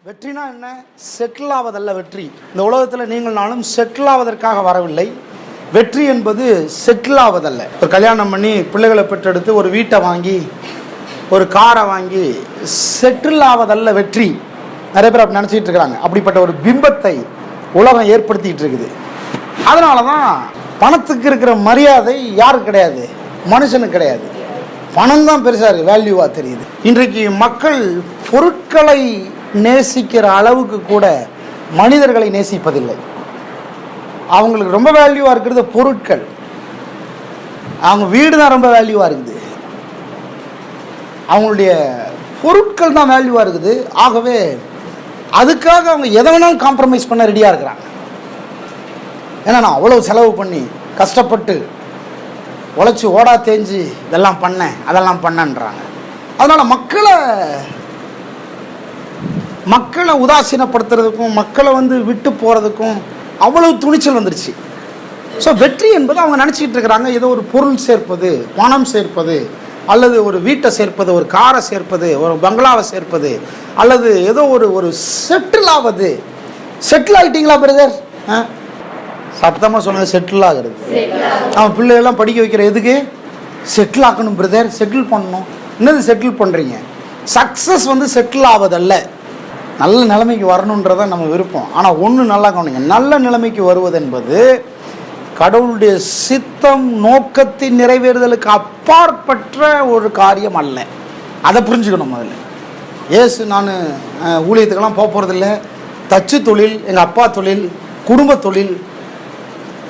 வெற்றினா என்ன? செட்டில் ஆவதல்ல வெற்றி. இந்த உலகத்தில் நீங்கள் நானும் செட்டில் ஆவதற்காக வரவில்லை. வெற்றி என்பது செட்டில் ஆவதல்ல. ஒரு கல்யாணம் பண்ணி பிள்ளைகளை பெற்றெடுத்து ஒரு வீட்டை வாங்கி ஒரு காரை வாங்கி செட்டில் ஆவதல்ல வெற்றி. நிறைய பேர் அப்படி நினச்சிக்கிட்டு இருக்கிறாங்க. அப்படிப்பட்ட ஒரு பிம்பத்தை உலகம் ஏற்படுத்திக்கிட்டு இருக்குது. அதனால தான் பணத்துக்கு இருக்கிற மரியாதை யாருக்கு கிடையாது? மனுஷனுக்கு கிடையாது. பணம் தான் பெருசாக இருக்குது, வேல்யூவாக தெரியுது. இன்றைக்கு மக்கள் பொருட்களை நேசிக்கிற அளவுக்கு கூட மனிதர்களை நேசிப்பதில்லை. அவங்களுக்கு ரொம்ப வேல்யூவாக இருக்கிறது பொருட்கள். அவங்க வீடு தான் ரொம்ப வேல்யூவாக இருக்குது. அவங்களுடைய பொருட்கள் தான் வேல்யூவாக இருக்குது. ஆகவே அதுக்காக அவங்க எதை வேணாலும் காம்ப்ரமைஸ் பண்ண ரெடியாக இருக்கிறாங்க. ஏன்னா நான் அவ்வளோ செலவு பண்ணி கஷ்டப்பட்டு உழைச்சி ஓடா தேஞ்சு இதெல்லாம் பண்ணேன் அதெல்லாம் பண்ணேன்றாங்க. அதனால் மக்களை உதாசீனப்படுத்துறதுக்கும் மக்களை விட்டு போகிறதுக்கும் அவ்வளவு துணிச்சல் வந்துருச்சு. ஸோ வெற்றி என்பது அவங்க நினச்சிக்கிட்டு இருக்கிறாங்க ஏதோ ஒரு பொருள் சேர்ப்பது, பணம் சேர்ப்பது, அல்லது ஒரு வீட்டை சேர்ப்பது, ஒரு காரை சேர்ப்பது, ஒரு பங்களாவை சேர்ப்பது, அல்லது ஏதோ ஒரு செட்டில் ஆவது. செட்டில் ஆகிட்டீங்களா பிரதர்? சத்தமாக சொன்னது செட்டில் ஆகிறது. அவன் பிள்ளைகள்லாம் படிக்க வைக்கிற எதுக்கு? செட்டில் ஆக்கணும் பிரதர், செட்டில் பண்ணணும். என்னது செட்டில் பண்ணுறீங்க? சக்ஸஸ் செட்டில் ஆவதல்ல, நல்ல நிலைமைக்கு வரணுன்றதான் நம்ம விருப்பம். ஆனால் ஒன்று நல்லா கவனிங்க, நல்ல நிலைமைக்கு வருவது என்பது கடவுளுடைய சித்தம் நோக்கத்தின் நிறைவேறுதலுக்கு அப்பாற்பட்ட ஒரு காரியம் அல்ல. அதை புரிஞ்சுக்கணும் முதல்ல. ஏசு நான் ஊழியத்துக்கெல்லாம் போகிறதில்ல, தச்சு தொழில், எங்கள் அப்பா தொழில், குடும்ப தொழில்,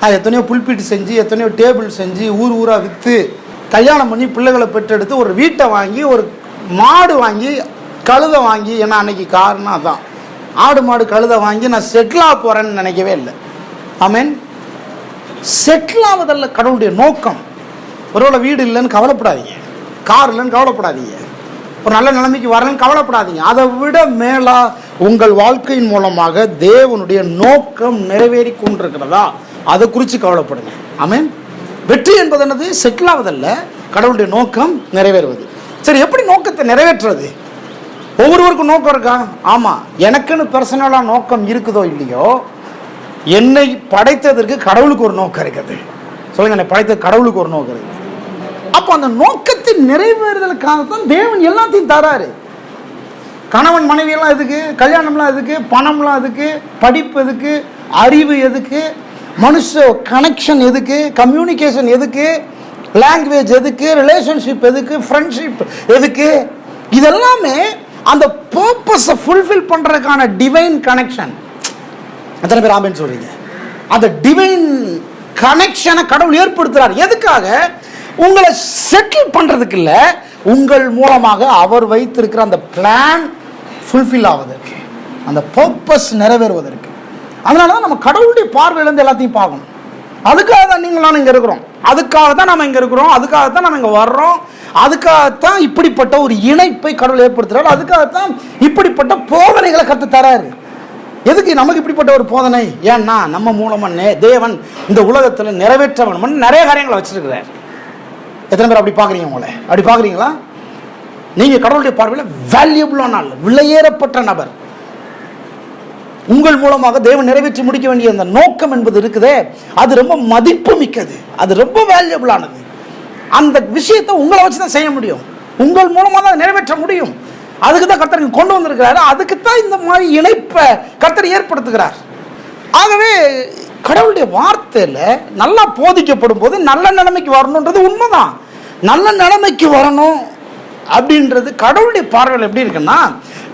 நான் எத்தனையோ புல்பீட்டு செஞ்சு எத்தனையோ டேபிள் செஞ்சு ஊர் ஊராக விற்று கல்யாணம் பண்ணி பிள்ளைகளை பெற்றெடுத்து ஒரு வீட்டை வாங்கி ஒரு மாடு வாங்கி கழுதை வாங்கி, ஏன்னா அன்னைக்கு காரணம் அதான், ஆடு மாடு கழுதை வாங்கி நான் செட்டில் ஆக போகிறேன்னு நினைக்கவே இல்லை. ஆமீன். செட்டில் ஆவதல்ல கடவுளுடைய நோக்கம். ஒருவேளை வீடு இல்லைன்னு கவலைப்படாதீங்க, கார் இல்லைன்னு கவலைப்படாதீங்க, ஒரு நல்ல நிலைமைக்கு வரலன்னு கவலைப்படாதீங்க. அதை விட மேலா உங்கள் வாழ்க்கையின் மூலமாக தேவனுடைய நோக்கம் நிறைவேறி கொண்டிருக்கிறதா அதை குறித்து கவலைப்படுங்க. ஆமீன். வெற்றி என்பது என்னது? செட்டில் ஆவதல்ல, கடவுளுடைய நோக்கம் நிறைவேறுவது. சரி, எப்படி நோக்கத்தை நிறைவேற்றுறது? ஒவ்வொருவருக்கும் நோக்கம் இருக்கா? ஆமாம், எனக்குன்னு பர்சனலாக நோக்கம் இருக்குதோ இல்லையோ, என்னை படைத்ததற்கு கடவுளுக்கு ஒரு நோக்கம் இருக்குது. சொல்லுங்க, என்னை படைத்த கடவுளுக்கு ஒரு நோக்கம் இருக்குது. அப்போ அந்த நோக்கத்தின் நிறைவேறுதலுக்காக தான் தேவன் எல்லாத்தையும் தராரு. கணவன் மனைவியெல்லாம் எதுக்கு? கல்யாணம்லாம் எதுக்கு? பணம்லாம் எதுக்கு? படிப்பு எதுக்கு? அறிவு எதுக்கு? மனுஷ கனெக்ஷன் எதுக்கு? கம்யூனிகேஷன் எதுக்கு? லாங்குவேஜ் எதுக்கு? ரிலேஷன்ஷிப் எதுக்கு? ஃப்ரெண்ட்ஷிப் எதுக்கு? இதெல்லாமே அந்த பர்பஸை ஃபுல்ஃபில் பண்ணுறதுக்கான டிவைன் கனெக்ஷன். எத்தனை பேர் ஆமேன்னு சொல்றீங்க? அந்த டிவைன் கனெக்ஷனை கடவுள் ஏற்படுத்துறார். எதுக்காக? உங்களை செட்டில் பண்ணுறதுக்கு இல்லை, உங்கள் மூலமாக அவர் வைத்திருக்கிற அந்த பிளான் ஃபுல்ஃபில் ஆவதற்கு, அந்த பர்பஸ் நிறைவேறுவதற்கு. அதனால தான் நம்ம கடவுளுடைய பார்வையிலேருந்து எல்லாத்தையும் பார்க்கணும். அதுக்காக தான் நீங்கள் நான் இங்கே இருக்கிறோம், அதுக்காக தான் நம்ம இங்கே இருக்கிறோம், அதுக்காகத்தான் நம்ம இங்கே வர்றோம், அதுக்காகத்தான் இப்படிப்பட்ட ஒரு இணைப்பை கடவுள் ஏற்படுத்துறாரு, அதுக்காகத்தான் இப்படிப்பட்ட போதனைகளை கற்று தராரு. எதுக்கு நமக்கு இப்படிப்பட்ட ஒரு போதனை? ஏன்னா நம்ம மூலமாக தேவன் இந்த உலகத்தில் நிறைவேற்ற வேணும் நிறைய காரியங்களை வச்சிருக்கிறார். எத்தனை பேர் அப்படி பார்க்குறீங்க? உங்களை அப்படி பார்க்குறீங்களா? நீங்கள் கடவுளுடைய பார்வையில் வேல்யூபிளான ஆள், விலையேறப்பட்ட நபர். உங்கள் மூலமாக தேவன் நிறைவேற்றி முடிக்க வேண்டிய அந்த நோக்கம் என்பது இருக்குதே, அது ரொம்ப மதிப்பு மிக்கது, அது ரொம்ப வேல்யூபிளானது. அந்த விஷயத்தை உங்களை வச்சு தான் செய்ய முடியும், உங்கள் மூலமாக தான் நிறைவேற்ற முடியும். அதுக்கு தான் கர்த்தர் கொண்டு வந்திருக்கிறாரு, அதுக்கு தான் இந்த மாதிரி இணைப்பை கர்த்தர் ஏற்படுத்துகிறார். ஆகவே கடவுளுடைய வார்த்தையில் நல்லா போதிக்கப்படும் போது நல்ல நிலைமைக்கு வரணுன்றது உண்மைதான். நல்ல நிலைமைக்கு வரணும் அப்படின்றது கடவுளுடைய பார்வையில் எப்படி இருக்குன்னா,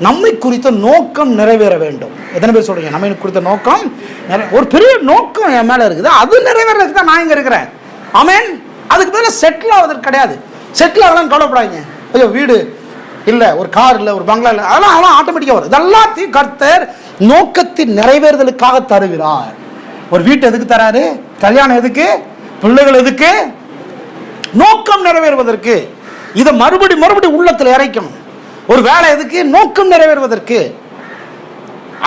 நம்மை குறித்த நோக்கம் நிறைவேற வேண்டும். எத்தனை பேர் சொல்றீங்க நம்மை குறித்த நோக்கம்? ஒரு பெரிய நோக்கம் என் மேலே இருக்குது, அது நிறைவேறதுக்கு தான் நான் இங்கே இருக்கிறேன். ஆமேன். அதுக்கு பதிலாக செட்டில் ஆவதற்கு கிடையாது. செட்டில் ஆகலான்னு கவலைப்படாதீங்க. ஐயோ வீடு இல்லை, ஒரு கார் இல்லை, ஒரு பங்களா இல்லை, அதெல்லாம் ஆட்டோமேட்டிக்காக வரும். இதெல்லாத்தையும் கர்த்தர் நோக்கத்தின் நிறைவேறுதலுக்காக தருகிறார். ஒரு வீட்டு எதுக்கு தராரு? கல்யாணம் எதுக்கு? பிள்ளைகள் எதுக்கு? நோக்கம் நிறைவேறுவதற்கு. இதை மறுபடி உள்ளத்தில் இறைக்கணும். ஒரு வேலை எதுக்கு? நோக்கம் நிறைவேறுவதற்கு.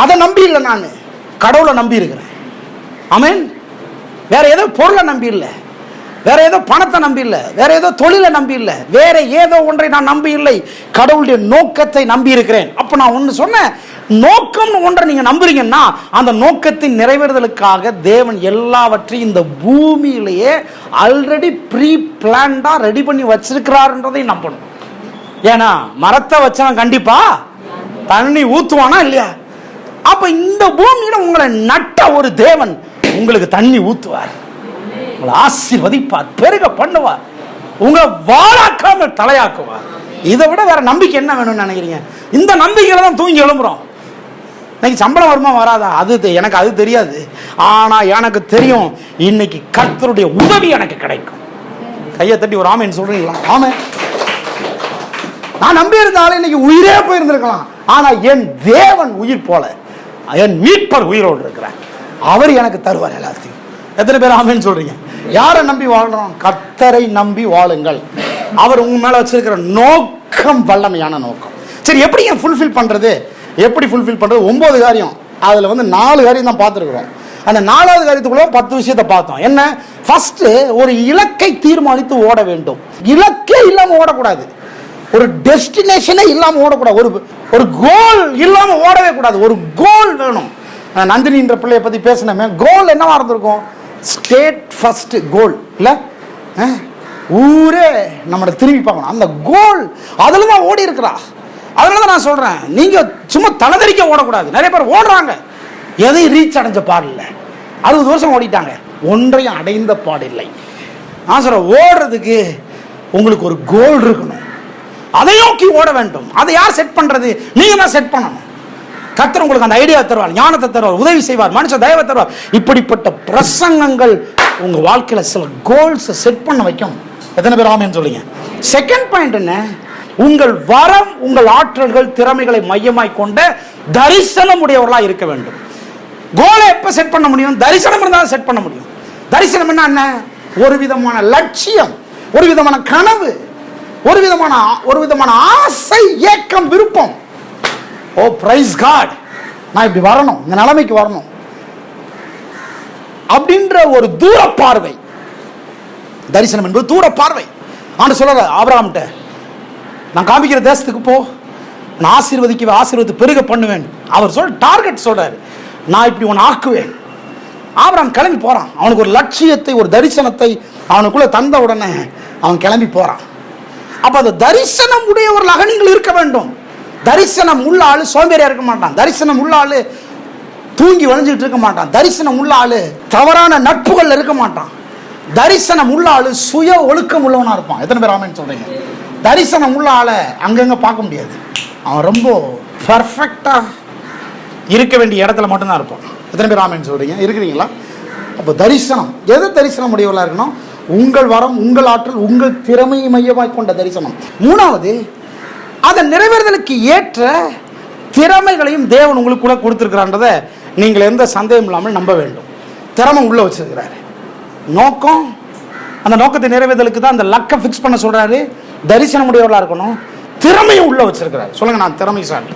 அதை நம்பி இல்லை, நான் கடவுளை நம்பி இருக்கிறேன். ஆமீன். வேற ஏதோ பொருளை நம்பி இல்லை, வேற ஏதோ பணத்தை நம்பி இல்லை, வேற ஏதோ தொழிலை நம்பி இல்லை, வேற ஏதோ ஒன்றை நான் நம்பி இல்லை, கடவுளுடைய நோக்கத்தை நம்பி இருக்கிறேன். அப்போ நான் ஒன்று சொன்னேன், நோக்கம்னு ஒன்றை நீங்க நம்புறீங்கன்னா அந்த நோக்கத்தின் நிறைவேறுதலுக்காக தேவன் எல்லாவற்றையும் இந்த பூமியிலேயே ஆல்ரெடி ப்ரீ பிளான்டா ரெடி பண்ணி வச்சிருக்கிறாருன்றதை நம்பணும். ஏன்னா மரத்தை வச்சவன் கண்டிப்பா தண்ணி ஊத்துவானா இல்லையா? அப்ப இந்த பூமியில உங்களை நட்ட ஒரு தேவன் உங்களுக்கு தண்ணி ஊத்துவார், உங்களை ஆசீர்வதிப்பார், பெருக பண்ணுவார், உங்களை வாழாக்காம தலையாக்குவார். இதை விட வேற நம்பிக்கை என்ன வேணும்னு நினைக்கிறீங்க? இந்த நம்பிக்கையில தான் தூங்கி எழும்புறோம். இன்னைக்கு சம்பளம் வருமா வராதா அது எனக்கு அது தெரியாது. ஆனா எனக்கு தெரியும் இன்னைக்கு கர்த்தருடைய உதவி எனக்கு கிடைக்கும். கையை தட்டி ஒரு ஆமேன்னு சொல்றீங்களா? ஆமே. நான் நம்பி இருந்தாலும் இன்னைக்கு உயிரே போயிருந்திருக்கலாம். ஆனா என் தேவன் உயிர் போல, என் மீட்பர் உயிரோடு இருக்கிறார். அவர் எனக்கு தருவார் எல்லாத்தையும். எத்தனை பேர் ஆமேன்னு சொல்றீங்க? யாரை நம்பி வாழ்றோம்? கர்த்தரை நம்பி வாழுங்கள். அவர் உங்க மேல வச்சிருக்கிற நோக்கம் வல்லமையான நோக்கம். சரி, எப்படி ஃபுல்ஃபில் பண்றது? எப்படி ஃபுல்ஃபில் பண்றது? 9 காரியம். அதுல 4 காரியம் தான் பார்த்துருக்கிறோம். அந்த 4வது காரியத்துக்குள்ள 10 விஷயத்தை பார்த்தோம். என்ன? ஃபர்ஸ்ட், ஒரு இலக்கை தீர்மானித்து ஓட வேண்டும். இலக்கே இல்லாம ஓடக்கூடாது. ஒரு டெஸ்டினேஷனே இல்லாம ஓடக்கூடாது. ஒரு கோல் இல்லாம ஓடவே கூடாது. ஒரு கோல் வேணும். நந்தினின்ற பிள்ளைய பத்தி பேசினமே, கோல் என்னவா இருந்திருக்கும்? ஸ்டேட் ஃபர்ஸ்ட் கோல் இல்ல, ஊரே நம்மளை திரும்பி பார்க்கணும். அந்த கோல் அதுல தான் ஓடி இருக்கிறா. அதனால தான் நான் சொல்றேன், நீங்க சும்மா தலைதறிக்க ஓடக்கூடாது. நிறைய பேர் ஓடுறாங்க, எதையும் ரீச் அடைஞ்ச பாடில்லை. 60 வருஷம் ஓடிட்டாங்க, ஒன்றையும் அடைந்த பாடில்லை. நான் சொல்றேன், ஓடுறதுக்கு உங்களுக்கு ஒரு கோல் இருக்கணும். அதை நோக்கி ஓட வேண்டும். அதை யார் செட் பண்றது? நீங்க தான் செட் பண்ணணும். கர்த்தர் உங்களுக்கு அந்த ஐடியா தருவார், ஞானத்தை தருவார், உதவி செய்வார், மனுஷ தயவை தருவார். இப்படிப்பட்ட பிரசங்கங்கள் உங்க வாழ்க்கையில சில கோல்ஸ் செட் பண்ண வைக்கும். எத்தனை பேர் ஆமென் சொல்லுங்க? செகண்ட் பாயிண்ட் என்ன? உங்கள் வரம், உங்கள் ஆற்றல்கள், திறமைகளை மையமாய் கொண்ட தரிசனம் உடையவர்களா இருக்க வேண்டும். கோலை எப்ப செட் பண்ண முடியும்? தரிசனம் இருந்தால் செட் பண்ண முடியும். தரிசனம் என்ன? ஒரு விதமான லட்சியம், ஒரு விதமான கனவு, ஒரு விதமான ஆசை, ஏக்கம், விருப்பம். ஓ பிரைஸ் காட், நான் இப்படி வரணும், இந்த நிலைமைக்கு வரணும் அப்படின்ற ஒரு தூர பார்வை. தரிசனம் என்பது தூர பார்வை. ஆண்டு சொல்ற ஆபிரகாம்கிட்ட, நான் காமிக்கிற தேசத்துக்கு போ, நான் ஆசீர்வதித்து பெருக பண்ணுவேன். அவர் டார்கெட் சொல்றாரு, நான் இப்படி உன்னை ஆக்குவேன். ஆபிரகாம் கிளம்பி போறான். அவனுக்கு ஒரு லட்சியத்தை, ஒரு தரிசனத்தை அவனுக்குள்ள தந்த உடனே அவன் கிளம்பி போறான். அப்ப அந்த தரிசனம் உடையவர்களாக நீங்கள் இருக்க வேண்டும். தரிசனம் உள்ள ஆளு சோம்பேறியா இருக்க மாட்டான். தரிசனம் உள்ள ஆளு தூங்கி வளைஞ்சிட்டு இருக்க மாட்டான். தரிசனம் உள்ள ஆளு தவறான நட்புகள் இருக்க மாட்டான். தரிசனம் உள்ள ஆளு சுய ஒழுக்கம் உள்ளவனா இருப்பான். எத்தனை பேர் ஆமென் சொல்றீங்க? தரிசனம் உள்ள ஆளை அங்கங்க பார்க்க முடியாது. அவன் ரொம்ப பர்ஃபெக்டா இருக்க வேண்டிய இடத்துல மட்டும்தான் இருப்பான். எத்தனை பேர் ஆமென் சொல்றீங்க? இருக்கிறீங்களா? அப்போ தரிசனம், எது தரிசனம் உடையவர்களா இருக்கணும்? உங்கள் வரம், உங்கள் ஆற்றல், உங்கள் திறமையை மையமாய் கொண்ட தரிசனம். 3வது, அதன் நிறைவேறுதலுக்கு ஏற்ற திறமைகளையும் தேவன் உங்களுக்கு கூட கொடுத்திருக்கிறான்றதை நீங்கள் எந்த சந்தேகம் இல்லாமல் நம்ப வேண்டும். திறமை உள்ள வச்சிருக்கிறாரு. நோக்கம், அந்த நோக்கத்தை நிறைவேறுதலுக்கு தான் அந்த லக்கை ஃபிக்ஸ் பண்ண சொல்றாரு. தரிசனம் உடையவர்களா இருக்கணும். திறமையும் உள்ள வச்சிருக்கிறாரு. சொல்லுங்க, நான் திறமைசாலி.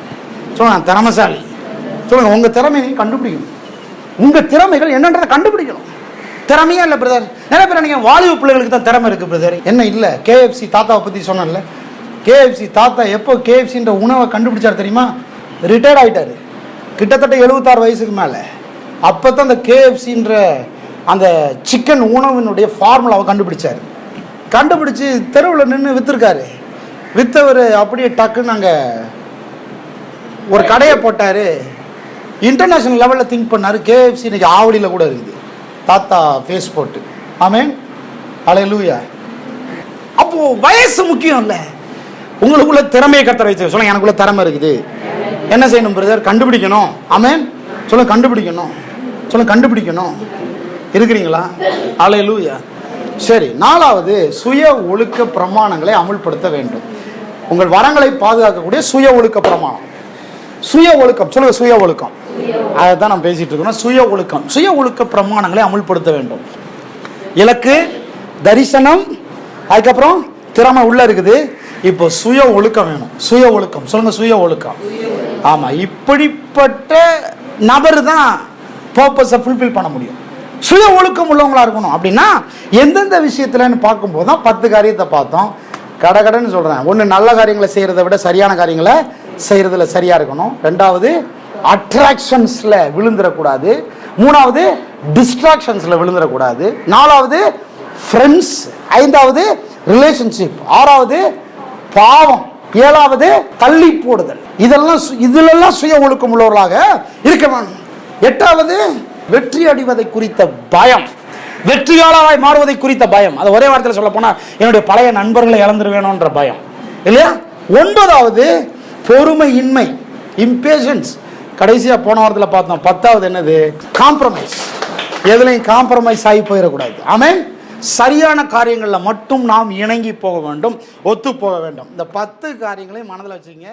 சொல்லுங்க, நான் திறமைசாலி. சொல்லுங்க, உங்க திறமையை கண்டுபிடிக்கணும். உங்க திறமைகள் என்னன்றதை கண்டுபிடிக்கணும். திறமையா இல்லை பிரதர். நிறைய பேர் நினைக்கிறேன் வாலிப பிள்ளைகளுக்கு தான் திறமை இருக்கு பிரதர். என்ன இல்லை? KFC தாத்தாவை பத்தி சொன்னேன்ல. KFC தாத்தா எப்போ KFCன்ற உணவை கண்டுபிடிச்சார் தெரியுமா? ரிட்டையர்ட் ஆயிட்டாரு, கிட்டத்தட்ட 76 வயசுக்கு மேலே. அப்போ தான் அந்த KFCன்ற அந்த சிக்கன் உணவினுடைய ஃபார்முலாவை கண்டுபிடிச்சார். கண்டுபிடிச்சு தெருவில் நின்று விற்றுருக்காரு. விற்றவர் அப்படியே டக்குன்னு அங்கே ஒரு கடையை போட்டார். இன்டர்நேஷ்னல் லெவலில் திங்க் பண்ணார். KFC இன்னைக்கு ஆவடியில் கூட இருக்குது, தாத்தா ஃபேஸ் போட்டு. ஆமென், ஹல்லேலூயா. அப்போ வயசு முக்கியம் இல்லை, உங்களுக்குள்ள திறமையை கர்த்தர் வச்சு. சொல்லுங்க, எனக்குள்ள திறமை இருக்குது. என்ன செய்யணும் பிரதர்? கண்டுபிடிக்கணும். ஆமென் சொல்லுங்க, கண்டுபிடிக்கணும். சொல்லுங்க, கண்டுபிடிக்கணும். இருக்கிறீங்களா? ஹல்லேலூயா. சரி, 4வது, சுய ஒழுக்க பிரமாணங்களை அமுல்படுத்த வேண்டும். உங்கள் வரங்களை பாதுகாக்கக்கூடிய சுய ஒழுக்க பிரமாணம். சுய ஒழுக்கம், சொல்லுங்க, சுய ஒழுக்கம். அதை தான் நான் பேசிட்டு இருக்கோம். சுய ஒழுக்கம், சுய ஒழுக்க பிரமாணங்களை அமுல்படுத்த வேண்டும். இலக்கு, தரிசனம், அதுக்கப்புறம் திறமை உள்ள இருக்குது. இப்போ சுய ஒழுக்கம் வேணும். சுய ஒழுக்கம், சொல்லுங்க, சுய ஒழுக்கம். ஆமா, இப்படிப்பட்ட நபர் தான் பர்பஸை ஃபுல்ஃபில் பண்ண முடியும். சுய ஒழுக்கம் உள்ளவங்களா இருக்கணும். அப்படின்னா எந்தெந்த விஷயத்துலன்னு பார்க்கும்போது தான் 10 காரியத்தை பார்த்தோம். கடகடன்னு சொல்றேன். 1, நல்ல காரியங்களை செய்யறதை விட சரியான காரியங்களை செய்யறதுல சரியா இருக்கணும். 2வது, அட்ராக்ஷன்ஸ்ல விழுந்துடக்கூடாது. மூணாவது டிஸ்ட்ராக்ஷன்ஸ்ல விழுந்துடக்கூடாது. நாலாவது ஃப்ரெண்ட்ஸ். ஐந்தாவது ரிலேஷன்ஷிப். ஆறாவது பாவம். ஏழாவது தள்ளி போடுதல். இதெல்லாம் சுய ஒழுக்கம் உள்ளவர்களாக இருக்க வேண்டும். எட்டாவது வெற்றி அடைவதை குறித்த பயம், வெற்றியாளராய் மாறுவதை குறித்த பயம். அது ஒரே வார்த்தையில் சொல்ல போனா என்னுடைய பழைய நண்பர்களை இழந்துருவேணும்ன்ற பயம் இல்லையா. ஒன்பதாவது பொறுமையின்மை, இம்பேஷன்ஸ். கடைசியா போன வாரத்தில் பார்த்தோம். பத்தாவது என்னது? காம்ப்ரமைஸ். எதுலையும் காம்ப்ரமைஸ் ஆகி போயிடக்கூடாது. ஆமென். சரியான காரியங்களில் மட்டும் நாம் இணங்கி போக வேண்டும், ஒத்து போக வேண்டும். இந்த 10 காரியங்களையும் மனதில் வச்சுங்க.